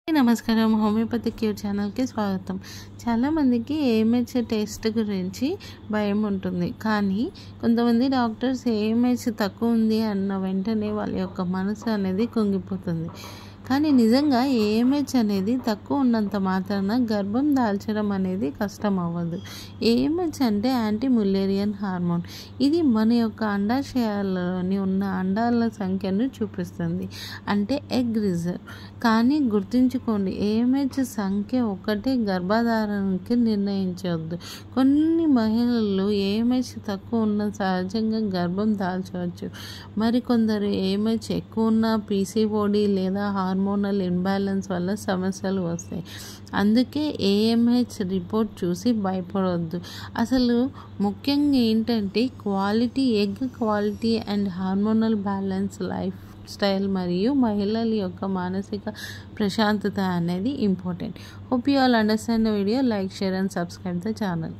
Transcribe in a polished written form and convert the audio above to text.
నమస్కారం. Homeopathy cure ఛానల్కి స్వాగతం. చాలామందికి ఏఎంహెచ్ టెస్ట్ గురించి భయం ఉంటుంది. కానీ కొంతమంది డాక్టర్స్ ఏఎంహెచ్ తక్కువ ఉంది అన్న వెంటనే వాళ్ళ యొక్క మనసు అనేది కుంగిపోతుంది. కానీ నిజంగా ఏఎంహెచ్ అనేది తక్కువ ఉన్నంత మాత్రాన గర్భం దాల్చడం అనేది కష్టం అవ్వదు. ఏఎంహెచ్ అంటే యాంటీ ముల్లేరియన్ హార్మోన్. ఇది మన యొక్క అండాశయాల్లోని ఉన్న అండాల సంఖ్యను చూపిస్తుంది, అంటే ఎగ్ రిజర్వ్. కానీ గుర్తుంచుకోండి, ఏఎంహెచ్ సంఖ్య ఒకటే గర్భధారణకి నిర్ణయించవద్దు. కొన్ని మహిళలు ఏఎంహెచ్ తక్కువ ఉన్న సహజంగా గర్భం దాల్చవచ్చు. మరికొందరు ఏఎంహెచ్ ఎక్కువ ఉన్న పీసీఓడి లేదా హార్మోనల్ ఇంబ్యాలెన్స్ వల్ల సమస్యలు వస్తాయి. అందుకే ఏఎంహెచ్ రిపోర్ట్ చూసి భయపడవద్దు. అసలు ముఖ్యంగా ఏంటంటే quality, egg quality and hormonal balance, life style మరియు మహిళల యొక్క మానసిక ప్రశాంతత అనేది important. Hope you all understand the video. Like, share and subscribe the channel.